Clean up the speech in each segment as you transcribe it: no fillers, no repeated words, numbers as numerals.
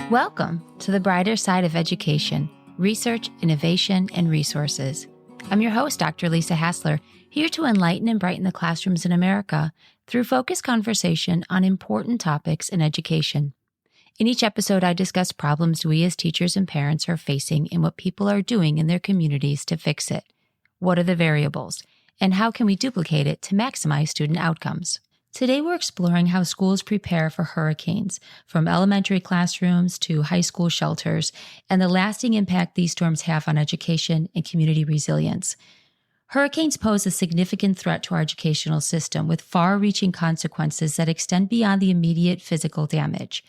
Welcome to the brighter side of education, research, innovation, and resources. I'm your host, Dr. Lisa Hassler, here to enlighten and brighten the classrooms in America through focused conversation on important topics in education. In each episode, I discuss problems we as teachers and parents are facing and what people are doing in their communities to fix it. What are the variables? And how can we duplicate it to maximize student outcomes? Today, we're exploring how schools prepare for hurricanes, from elementary classrooms to high school shelters, and the lasting impact these storms have on education and community resilience. Hurricanes pose a significant threat to our educational system with far-reaching consequences that extend beyond the immediate physical damage.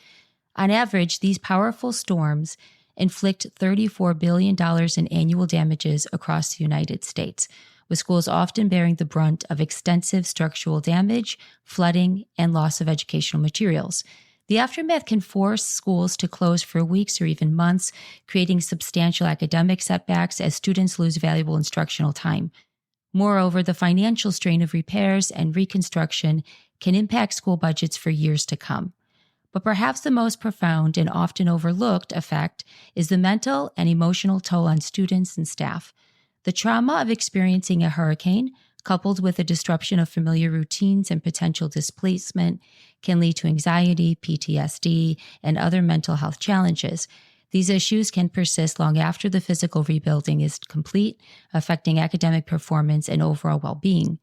On average, these powerful storms inflict $34 billion in annual damages across the United States, with schools often bearing the brunt of extensive structural damage, flooding, and loss of educational materials. The aftermath can force schools to close for weeks or even months, creating substantial academic setbacks as students lose valuable instructional time. Moreover, the financial strain of repairs and reconstruction can impact school budgets for years to come. But perhaps the most profound and often overlooked effect is the mental and emotional toll on students and staff. The trauma of experiencing a hurricane, coupled with a disruption of familiar routines and potential displacement, can lead to anxiety, PTSD, and other mental health challenges. These issues can persist long after the physical rebuilding is complete, affecting academic performance and overall well-being.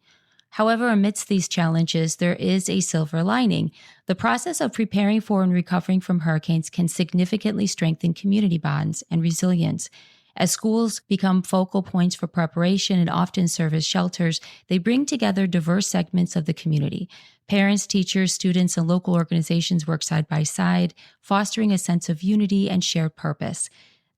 However, amidst these challenges, there is a silver lining. The process of preparing for and recovering from hurricanes can significantly strengthen community bonds and resilience. As schools become focal points for preparation and often serve as shelters, they bring together diverse segments of the community. Parents, teachers, students, and local organizations work side by side, fostering a sense of unity and shared purpose.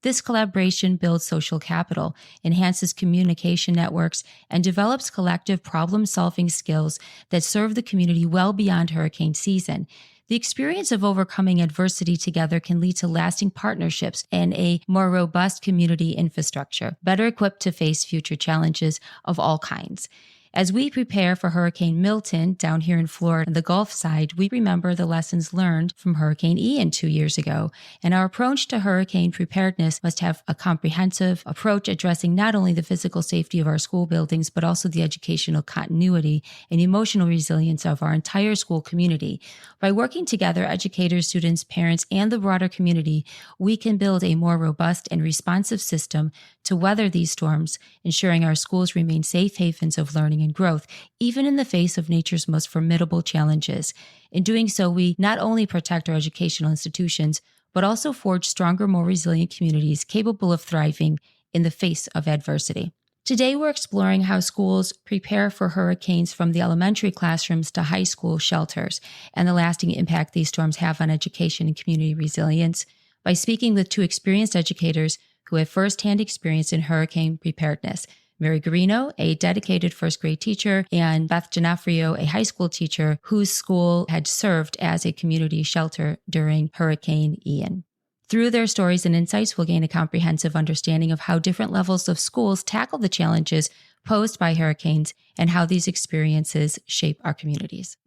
This collaboration builds social capital, enhances communication networks, and develops collective problem-solving skills that serve the community well beyond hurricane season. The experience of overcoming adversity together can lead to lasting partnerships and a more robust community infrastructure, better equipped to face future challenges of all kinds. As we prepare for Hurricane Milton down here in Florida, on the Gulf side, we remember the lessons learned from Hurricane Ian 2 years ago. And our approach to hurricane preparedness must have a comprehensive approach addressing not only the physical safety of our school buildings, but also the educational continuity and emotional resilience of our entire school community. By working together, educators, students, parents, and the broader community, we can build a more robust and responsive system to weather these storms, ensuring our schools remain safe havens of learning and growth, even in the face of nature's most formidable challenges. In doing so, we not only protect our educational institutions, but also forge stronger, more resilient communities capable of thriving in the face of adversity. Today, we're exploring how schools prepare for hurricanes from the elementary classrooms to high school shelters and the lasting impact these storms have on education and community resilience by speaking with two experienced educators who have firsthand experience in hurricane preparedness. Mary Guarino, a dedicated first grade teacher, and Beth Donofrio, a high school teacher whose school had served as a community shelter during Hurricane Ian. Through their stories and insights, we'll gain a comprehensive understanding of how different levels of schools tackle the challenges posed by hurricanes and how these experiences shape our communities.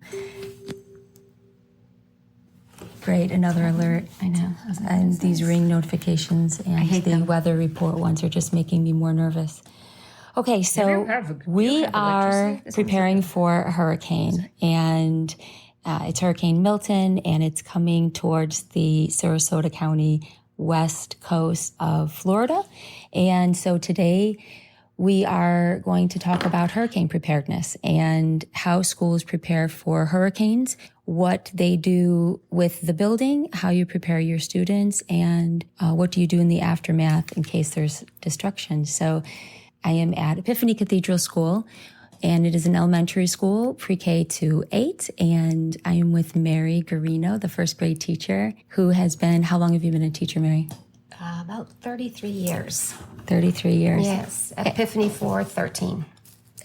Great, another alert. I know. And these ring notifications and the weather report ones are just making me more nervous. Okay, so we are preparing for a hurricane, and it's Hurricane Milton, and it's coming towards the Sarasota County west coast of Florida. And so today we are going to talk about hurricane preparedness and how schools prepare for hurricanes, what they do with the building, how you prepare your students, and what do you do in the aftermath in case there's destruction. So I am at Epiphany Cathedral School, and it is an elementary school, pre-K to 8, and I am with Mary Guarino, the first grade teacher, who has been, how long have you been a teacher, Mary? About 33 years. 33 years. Yes, at Epiphany for 13.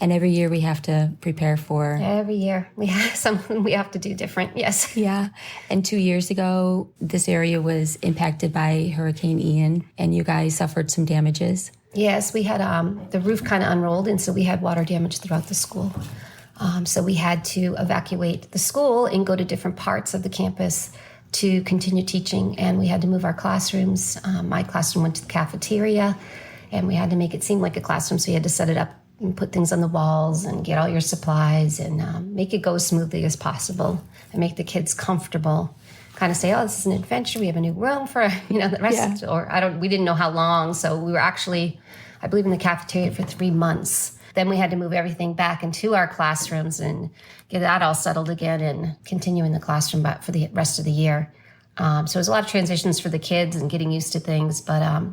And every year we have to prepare for... Every year we have something we have to do different, yes. Yeah. And 2 years ago, this area was impacted by Hurricane Ian, and you guys suffered some damages. Yes, we had the roof kind of unrolled, and so we had water damage throughout the school. So we had to evacuate the school and go to different parts of the campus to continue teaching, and we had to move our classrooms. My classroom went to the cafeteria, and we had to make it seem like a classroom, so you had to set it up and put things on the walls and get all your supplies and make it go as smoothly as possible and make the kids comfortable. Kind of say, oh, this is an adventure. We have a new room for, the rest. Yeah. Or we didn't know how long. So we were actually, I believe, in the cafeteria for 3 months. Then we had to move everything back into our classrooms and get that all settled again and continue in the classroom for the rest of the year. So it was a lot of transitions for the kids and getting used to things. But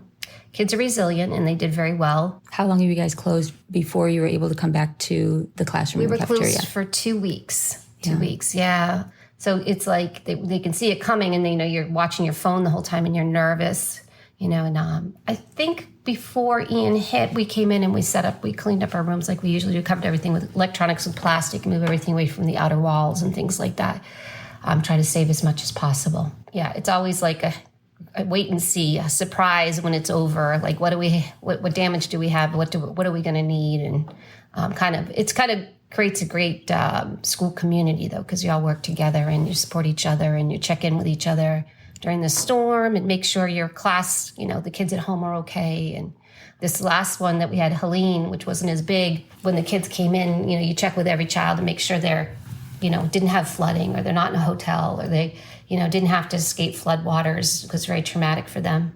kids are resilient and they did very well. How long were you guys closed before you were able to come back to the classroom? We were closed for 2 weeks. 2 weeks, yeah. So it's like they can see it coming, and they know you're watching your phone the whole time, and you're nervous, And I think before Ian hit, we came in and we cleaned up our rooms like we usually do, covered everything with electronics, with plastic, move everything away from the outer walls and things like that. Try to save as much as possible. Yeah, it's always like a wait and see, a surprise when it's over. Like, what damage do we have? What are we going to need? And kind of creates a great school community, though, because you all work together and you support each other and you check in with each other during the storm and make sure your class, the kids at home are okay. And this last one that we had, Helene, which wasn't as big, when the kids came in, you check with every child to make sure they're, didn't have flooding, or they're not in a hotel, or they, didn't have to escape flood waters. It was very traumatic for them.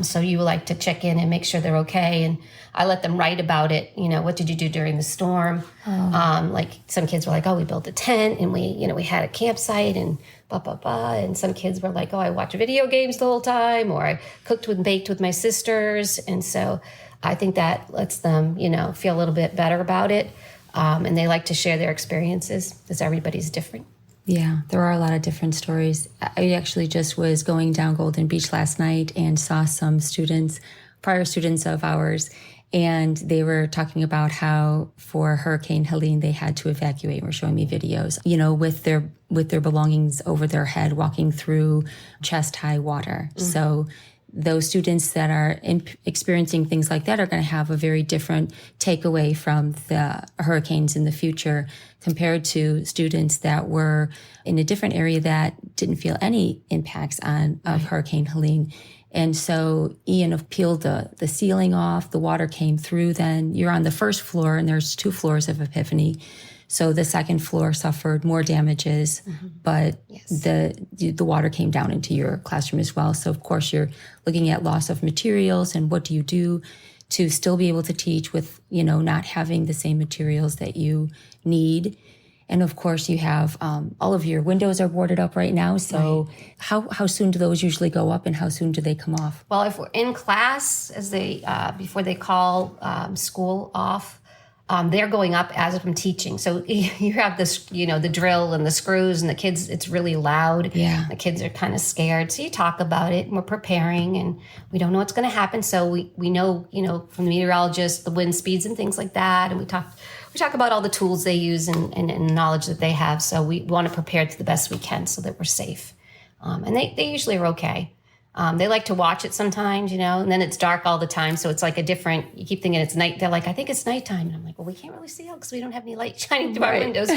So you like to check in and make sure they're okay. And I let them write about it. What did you do during the storm? Like some kids were like, oh, we built a tent and we had a campsite and blah, blah, blah. And some kids were like, oh, I watched video games the whole time, or I cooked and baked with my sisters. And so I think that lets them, feel a little bit better about it. And they like to share their experiences because everybody's different. Yeah, there are a lot of different stories. I actually just was going down Golden Beach last night and saw some prior students of ours, and they were talking about how for Hurricane Helene, they had to evacuate and were showing me videos, with their belongings over their head, walking through chest-high water. Mm-hmm. So those students that are experiencing things like that are going to have a very different takeaway from the hurricanes in the future compared to students that were in a different area that didn't feel any impacts of Hurricane Helene. And so Ian peeled the ceiling off, the water came through. Then you're on the first floor, and there's 2 floors of Epiphany. So the second floor suffered more damages, but yes, the water came down into your classroom as well. So of course you're looking at loss of materials and what do you do to still be able to teach with, not having the same materials that you need. And of course you have all of your windows are boarded up right now. So how soon do those usually go up and how soon do they come off? Well, if we're in class, before they call school off, they're going up as if I'm teaching. So you have this, the drill and the screws and the kids, it's really loud. Yeah. The kids are kind of scared. So you talk about it and we're preparing and we don't know what's going to happen. So we know, from the meteorologist, the wind speeds and things like that. And we talk about all the tools they use and knowledge that they have. So we want to prepare to the best we can so that we're safe. And they usually are okay. They like to watch it sometimes, and then it's dark all the time. So it's like you keep thinking it's night. They're like, I think it's nighttime. And I'm like, well, we can't really see out because we don't have any light shining through our windows,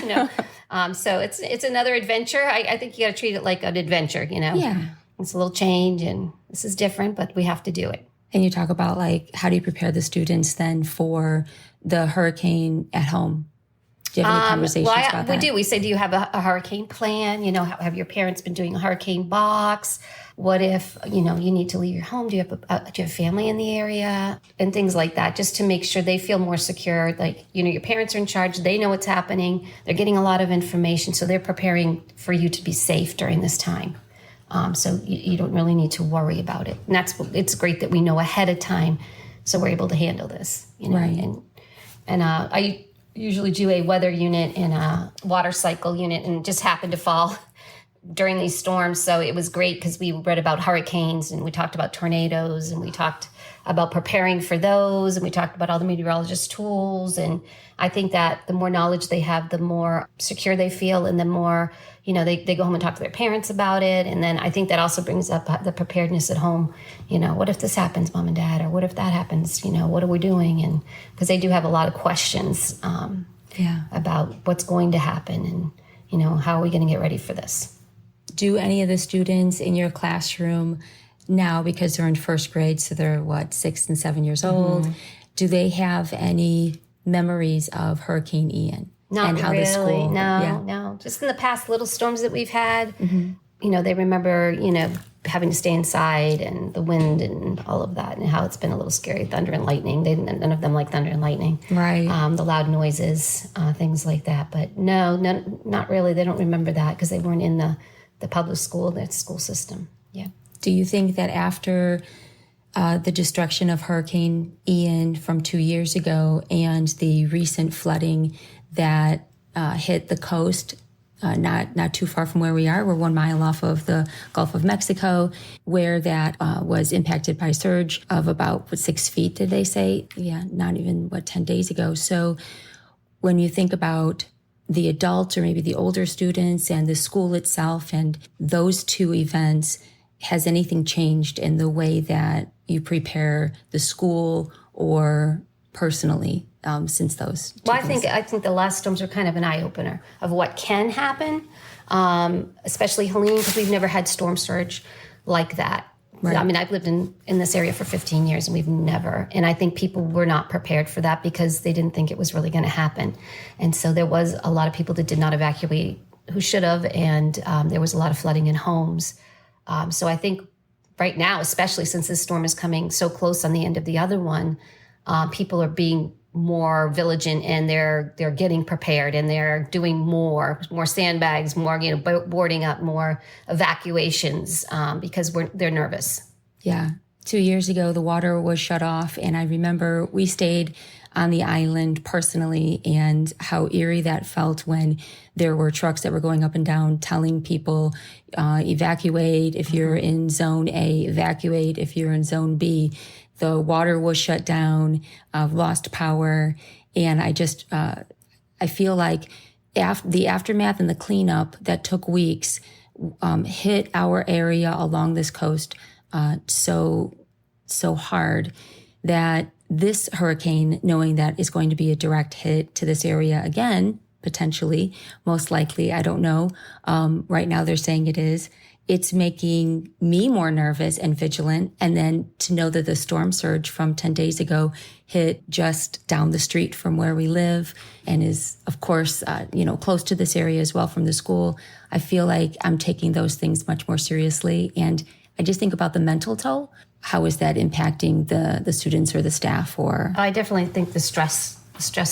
So it's another adventure. I think you got to treat it like an adventure, Yeah. It's a little change and this is different, but we have to do it. And you talk about how do you prepare the students then for the hurricane at home? Do you have any conversations about that? We do. We say, do you have a hurricane plan? Have your parents been doing a hurricane box? What if, you need to leave your home? Do you have family in the area? And things like that, just to make sure they feel more secure. Like, your parents are in charge. They know what's happening. They're getting a lot of information. So they're preparing for you to be safe during this time. So you don't really need to worry about it. And it's great that we know ahead of time. So we're able to handle this, Right. And I usually do a weather unit and a water cycle unit, and just happened to fall during these storms. So it was great because we read about hurricanes and we talked about tornadoes and we talked about preparing for those and we talked about all the meteorologist tools. And I think that the more knowledge they have, the more secure they feel and the more, they go home and talk to their parents about it. And then I think that also brings up the preparedness at home. What if this happens, Mom and Dad? Or what if that happens? What are we doing? And because they do have a lot of questions about what's going to happen and, how are we going to get ready for this? Do any of the students in your classroom now, because they're in first grade, so they're 6 and 7 years old, do they have any memories of Hurricane Ian? Not and how really. The school, No. Just in the past little storms that we've had, they remember, having to stay inside and the wind and all of that, and how it's been a little scary. Thunder and lightning. None of them like thunder and lightning. Right. The loud noises, things like that. But no, not really. They don't remember that because they weren't in the public school, the school system. Yeah. Do you think that after the destruction of Hurricane Ian from 2 years ago and the recent flooding that hit the coast, not too far from where we are, we're 1 mile off of the Gulf of Mexico, where that was impacted by a surge of about 6 feet, did they say? Yeah, not even 10 days ago. So when you think about the adults or maybe the older students and the school itself and those two events, has anything changed in the way that you prepare the school or personally since those two things? I think the last storms are kind of an eye-opener of what can happen, especially Helene, because we've never had storm surge like that. Right. I mean, I've lived in this area for 15 years, and we've never. And I think people were not prepared for that because they didn't think it was really going to happen. And so there was a lot of people that did not evacuate who should have, and there was a lot of flooding in homes. So I think right now, especially since this storm is coming so close on the end of the other one, people are being more vigilant, and they're getting prepared, and they're doing more sandbags, more boarding up, more evacuations because they're nervous. Yeah. 2 years ago, the water was shut off, and I remember we stayed on the island personally, and how eerie that felt when there were trucks that were going up and down telling people evacuate if you're in zone A, evacuate if you're in zone B. The water was shut down, lost power. And I feel like the aftermath and the cleanup that took weeks hit our area along this coast so hard that this hurricane, knowing that is going to be a direct hit to this area again, potentially, most likely, I don't know. Right now they're saying it is. It's making me more nervous and vigilant. And then to know that the storm surge from 10 days ago hit just down the street from where we live and is, of course, close to this area as well from the school, I feel like I'm taking those things much more seriously. And I just think about the mental toll. How is that impacting the students or the staff? Or I definitely think the stress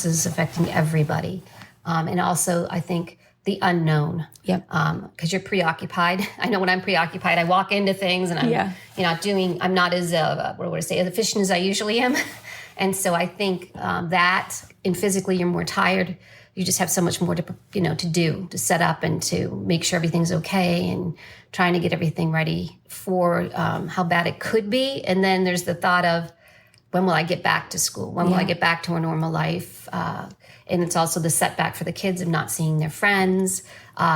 is affecting everybody. And also, I think the unknown. Yep. Because you're preoccupied. I know when I'm preoccupied, I walk into things and I'm not as efficient as I usually am. And so I think that, and physically you're more tired. You just have so much more to do, to set up and to make sure everything's okay, and trying to get everything ready for how bad it could be. And then there's the thought of, when will I get back to school? When will I get back to a normal life? And it's also the setback for the kids of not seeing their friends,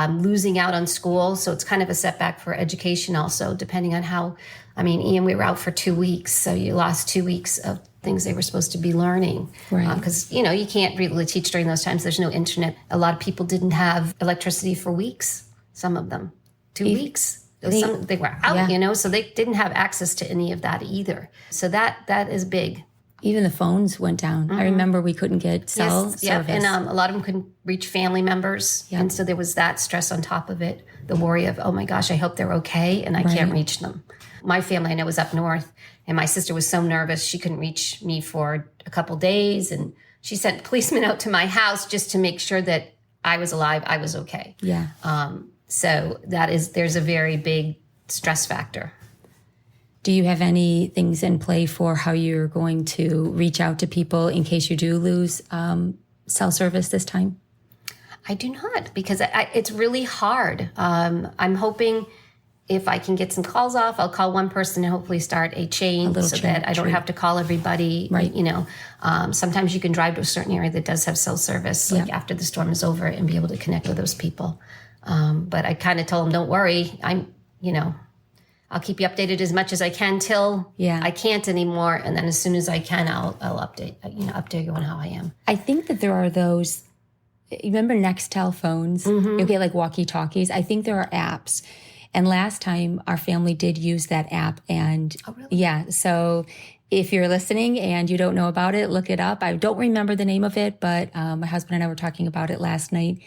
losing out on school. So it's kind of a setback for education also, depending on how, Ian, we were out for 2 weeks. So you lost 2 weeks of things they were supposed to be learning. Right. Because, you can't really teach during those times. There's no internet. A lot of people didn't have electricity for weeks, some of them, 2 weeks. They were out, so they didn't have access to any of that either. So that is big. Even the phones went down. I remember we couldn't get cell service. Yeah, and a lot of them couldn't reach family members. Yep. And so there was that stress on top of it, the worry of, oh my gosh, I hope they're okay, and I can't reach them. My family, I know, was up north, and my sister was so nervous she couldn't reach me for a couple days, and she sent policemen out to my house just to make sure that I was alive, I was okay. Yeah. So there's a very big stress factor. Do you have any things in play for how you're going to reach out to people in case you do lose cell service this time? I do not, because it's really hard. I'm hoping if I can get some calls off, I'll call one person and hopefully start a chain that I don't have to call everybody. Right. Sometimes you can drive to a certain area that does have cell service, like after the storm is over, and be able to connect with those people. But I kind of told them, don't worry. I'll keep you updated as much as I can till I can't anymore. And then as soon as I can, I'll update you on how I am. I think that there are those, you remember Nextel phones? You get like walkie-talkies. I think there are apps. And last time our family did use that app. And Oh, really? yeah, so if you're listening and you don't know about it, look it up. I don't remember the name of it, but my husband and I were talking about it last night.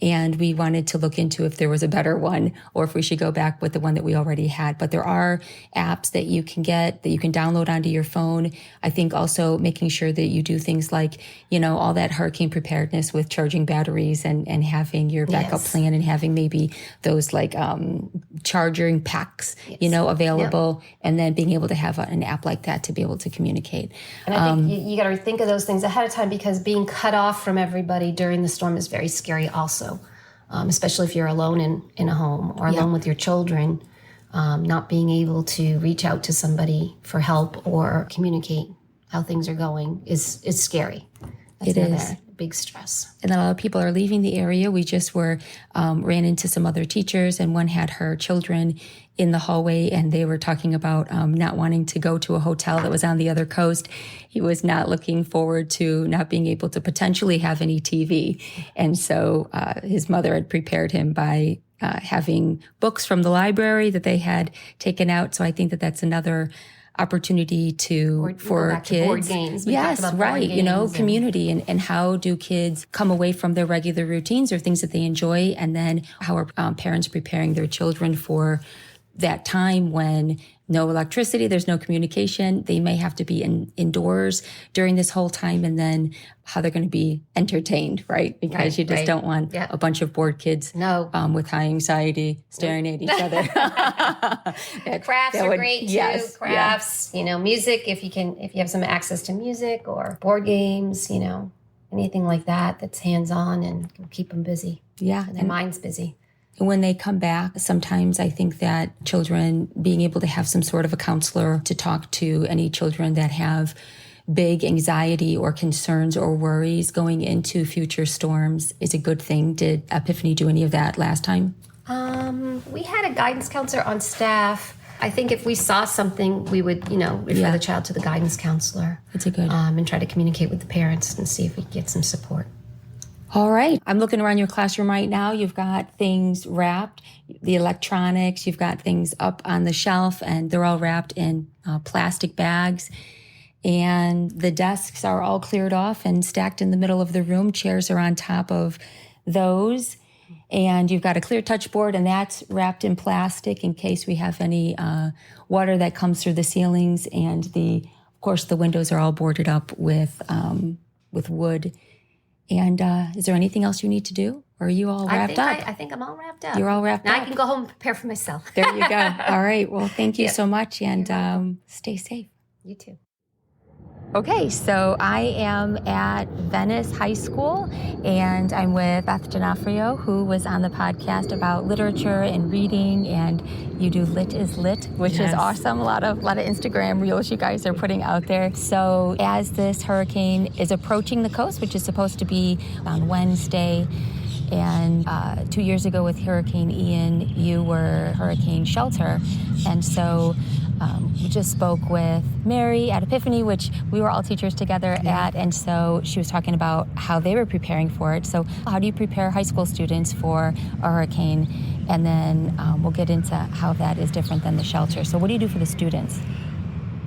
And we wanted to look into if there was a better one or if we should go back with the one that we already had. But there are apps that you can get, that you can download onto your phone. I think also making sure that you do things like, all that hurricane preparedness with charging batteries and having your backup plan and having maybe those like charging packs, available, and then being able to have an app like that to be able to communicate. And I think you got to think of those things ahead of time, because being cut off from everybody during the storm is very scary also. Especially if you're alone in a home or alone with your children, not being able to reach out to somebody for help or communicate how things are going is scary. That's another big stress. And a lot of people are leaving the area. We just ran into some other teachers, and one had her children in the hallway, and they were talking about not wanting to go to a hotel that was on the other coast. He was not looking forward to not being able to potentially have any TV. And so his mother had prepared him by having books from the library that they had taken out. So I think that that's another opportunity for kids. Board games. Yes, right. Community and how do kids come away from their regular routines or things that they enjoy, and then how are parents preparing their children for that time when no electricity, there's no communication. They may have to be indoors during this whole time, and then how they're going to be entertained, right? Because you just don't want a bunch of bored kids with high anxiety staring at each other. Crafts are great too. Yes, crafts, music, if you have some access to music or board games, anything like that that's hands-on and will keep them busy. Yeah. And their mind's busy. When they come back, sometimes I think that children being able to have some sort of a counselor to talk to any children that have big anxiety or concerns or worries going into future storms is a good thing. Did Epiphany do any of that last time? We had a guidance counselor on staff. I think if we saw something, we would, refer the child to the guidance counselor. That's a good. And try to communicate with the parents and see if we could get some support. All right. I'm looking around your classroom right now. You've got things wrapped, the electronics, you've got things up on the shelf, and they're all wrapped in plastic bags. And the desks are all cleared off and stacked in the middle of the room. Chairs are on top of those. And you've got a clear touch board, and that's wrapped in plastic in case we have any water that comes through the ceilings. And of course, the windows are all boarded up with wood. And is there anything else you need to do? Or are you all wrapped up? I think I'm all wrapped up. You're all wrapped up. Now I can go home and prepare for myself. There you go. All right. Well, thank you so much, and stay safe. You too. Okay, so I am at Venice High School, and I'm with Beth Donofrio, who was on the podcast about literature and reading, and you do Lit is Lit, which is awesome. A lot of Instagram reels you guys are putting out there. So as this hurricane is approaching the coast, which is supposed to be on Wednesday, and 2 years ago with Hurricane Ian, you were hurricane shelter, and so we just spoke with Mary at Epiphany, which we were all teachers together at, and so she was talking about how they were preparing for it. So how do you prepare high school students for a hurricane? And then we'll get into how that is different than the shelter. So what do you do for the students?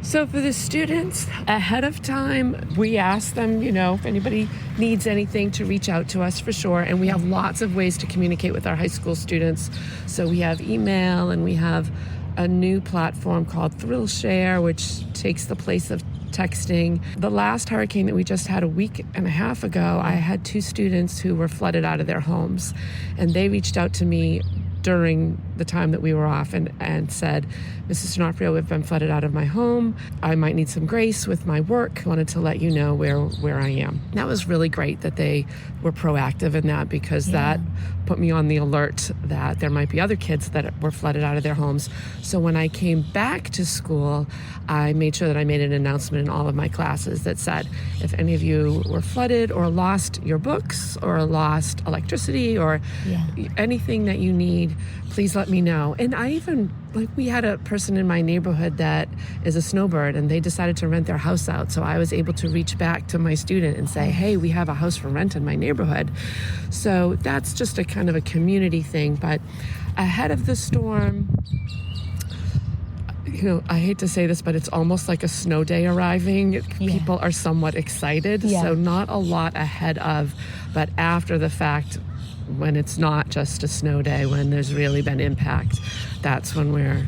So for the students, ahead of time, we ask them, if anybody needs anything, to reach out to us for sure. And we have lots of ways to communicate with our high school students. So we have email, and we have a new platform called Thrill Share, which takes the place of texting. The last hurricane that we just had a week and a half ago, I had 2 students who were flooded out of their homes. And they reached out to me during the time that we were off and said, Mrs. Donofrio, we've been flooded out of my home. I might need some grace with my work. I wanted to let you know where I am. That was really great that they were proactive in that, because that put me on the alert that there might be other kids that were flooded out of their homes. So when I came back to school, I made sure that I made an announcement in all of my classes that said, if any of you were flooded or lost your books or lost electricity or anything that you need, please let let me know. And I even, we had a person in my neighborhood that is a snowbird, and they decided to rent their house out. So I was able to reach back to my student and say, hey, we have a house for rent in my neighborhood. So that's just a kind of a community thing. But ahead of the storm, I hate to say this, but it's almost like a snow day arriving. Yeah. People are somewhat excited. Yeah. So not a lot ahead of, but after the fact, when it's not just a snow day, when there's really been impact, that's when we're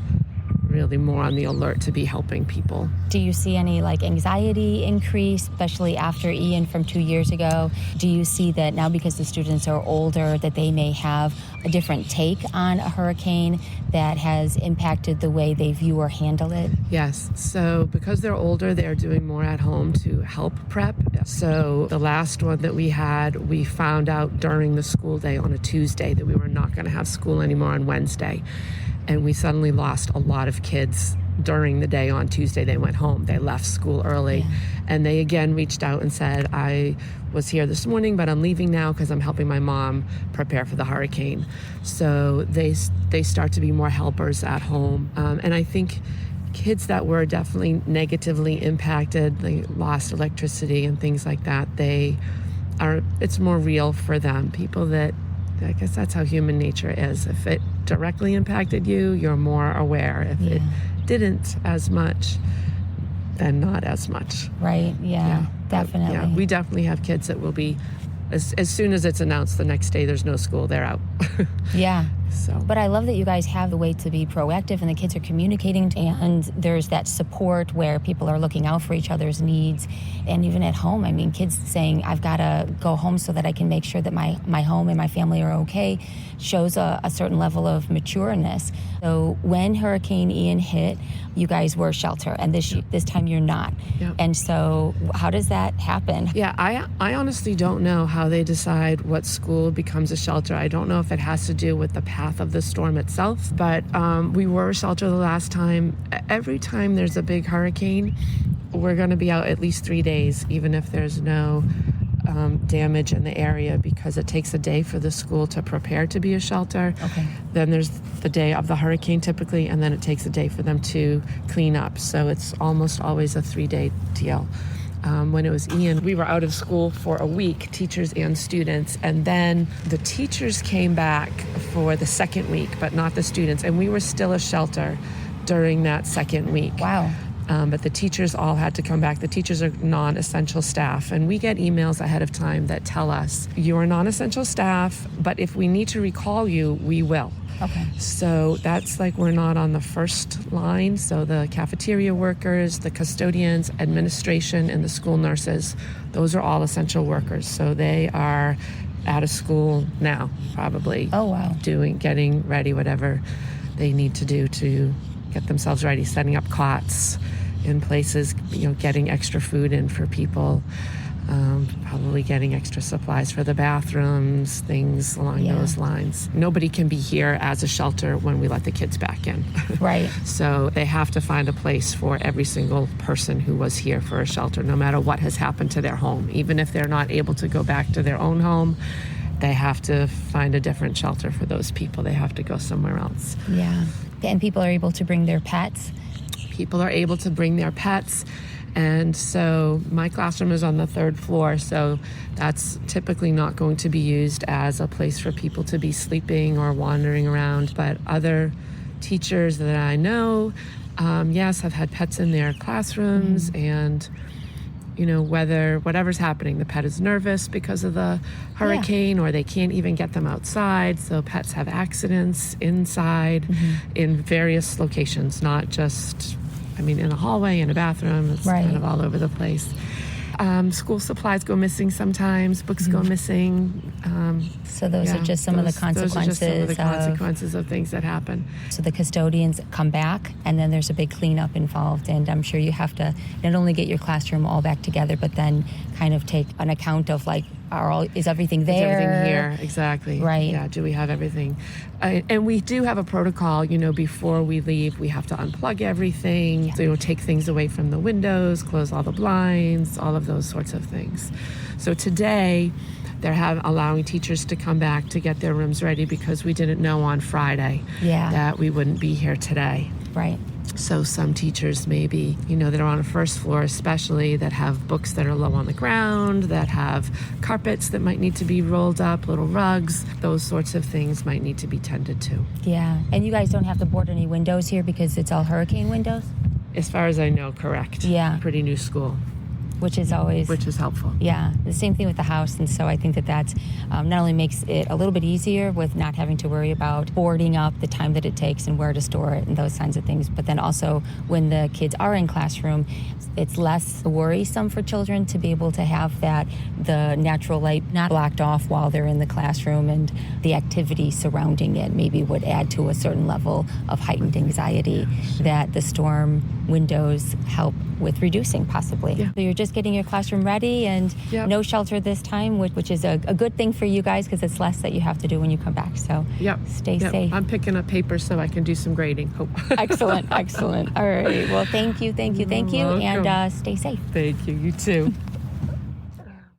really more on the alert to be helping people. Do you see any anxiety increase, especially after Ian from 2 years ago? Do you see that now, because the students are older, that they may have a different take on a hurricane that has impacted the way they view or handle it? Yes. So because they're older, they're doing more at home to help prep. So the last one that we had, we found out during the school day on a Tuesday that we were not going to have school anymore on Wednesday. And we suddenly lost a lot of kids during the day. On Tuesday, they went home. They left school early. Yeah. And they again reached out and said, I was here this morning, but I'm leaving now because I'm helping my mom prepare for the hurricane. So they start to be more helpers at home. And I think kids that were definitely negatively impacted, they lost electricity and things like that, it's more real for them. People that, I guess that's how human nature is. If it directly impacted you, you're more aware. If it didn't as much, then not as much. Right, yeah. Definitely. Yeah, we definitely have kids that will be, as soon as it's announced the next day there's no school, they're out. Yeah. So. But I love that you guys have the way to be proactive and the kids are communicating, and there's that support where people are looking out for each other's needs. And even at home, I mean, kids saying, I've got to go home so that I can make sure that my home and my family are okay, shows a certain level of matureness. So when Hurricane Ian hit, you guys were shelter, and this time you're not. Yep. And so how does that happen? Yeah, I honestly don't know how they decide what school becomes a shelter. I don't know if it has to do with the path of the storm itself, but we were a shelter the last time. Every time there's a big hurricane, we're going to be out at least 3 days, even if there's no damage in the area, because it takes a day for the school to prepare to be a shelter. Okay. Then there's the day of the hurricane typically, and then it takes a day for them to clean up. So it's almost always a 3-day deal. When it was Ian, we were out of school for a week, teachers and students, and then the teachers came back for the second week, but not the students, and we were still a shelter during that second week. Wow. But the teachers all had to come back. The teachers are non-essential staff, and we get emails ahead of time that tell us, you are non-essential staff, but if we need to recall you, we will. Okay. So that's we're not on the first line. So the cafeteria workers, the custodians, administration, and the school nurses, those are all essential workers. So they are out of school now, probably. Oh, wow. Getting ready, whatever they need to do to get themselves ready, setting up cots in places, getting extra food in for people, probably getting extra supplies for the bathrooms, things along those lines. Nobody can be here as a shelter when we let the kids back in. Right. So they have to find a place for every single person who was here for a shelter, no matter what has happened to their home. Even if they're not able to go back to their own home, they have to find a different shelter for those people. They have to go somewhere else. Yeah. And people are able to bring their pets? People are able to bring their pets. And so my classroom is on the 3rd floor, so that's typically not going to be used as a place for people to be sleeping or wandering around. But other teachers that I know, yes, have had pets in their classrooms. And whatever's happening, the pet is nervous because of the hurricane, or they can't even get them outside. So pets have accidents inside in various locations, not just, in a hallway, in a bathroom. It's kind of all over the place. School supplies go missing sometimes. Books go missing. So those are just some of the consequences. Those are just some of the consequences of things that happen. So the custodians come back, and then there's a big cleanup involved. And I'm sure you have to not only get your classroom all back together, but then kind of take an account of is everything there? Is everything here? Exactly. Right. Yeah, do we have everything? And we do have a protocol, before we leave, we have to unplug everything. Yeah. So, take things away from the windows, close all the blinds, all of those sorts of things. So today, They're allowing teachers to come back to get their rooms ready because we didn't know on Friday that we wouldn't be here today. Right. So some teachers maybe, that are on a first floor especially, that have books that are low on the ground, that have carpets that might need to be rolled up, little rugs, those sorts of things might need to be tended to. Yeah. And you guys don't have to board any windows here because it's all hurricane windows? As far as I know, correct. Yeah. Pretty new school. Which is helpful. Yeah, the same thing with the house. And so I think that's not only makes it a little bit easier with not having to worry about boarding up the time that it takes and where to store it and those kinds of things, but then also when the kids are in classroom, it's less worrisome for children to be able to have the natural light not blocked off while they're in the classroom, and the activity surrounding it maybe would add to a certain level of heightened anxiety that the storm windows help with reducing possibly. Yeah. So you're just getting your classroom ready and no shelter this time, which is a good thing for you guys because it's less that you have to do when you come back. So stay safe. I'm picking up paper so I can do some grading. Excellent. All right. Well, thank you. And stay safe. Thank you. You too.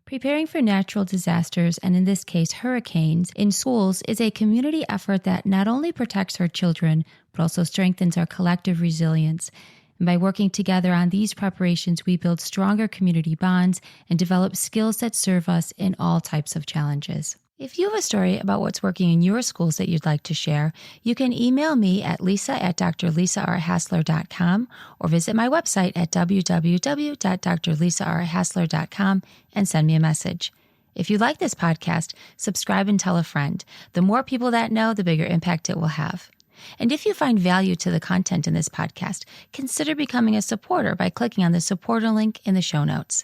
Preparing for natural disasters, and in this case, hurricanes, in schools is a community effort that not only protects our children, but also strengthens our collective resilience. And by working together on these preparations, we build stronger community bonds and develop skills that serve us in all types of challenges. If you have a story about what's working in your schools that you'd like to share, you can email me at lisa@drlisarhassler.com or visit my website at www.drlisarhassler.com and send me a message. If you like this podcast, subscribe and tell a friend. The more people that know, the bigger impact it will have. And if you find value to the content in this podcast, consider becoming a supporter by clicking on the supporter link in the show notes.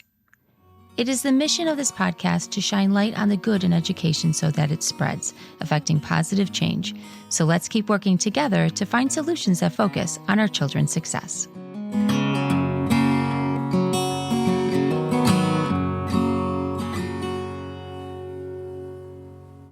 It is the mission of this podcast to shine light on the good in education so that it spreads, affecting positive change. So let's keep working together to find solutions that focus on our children's success.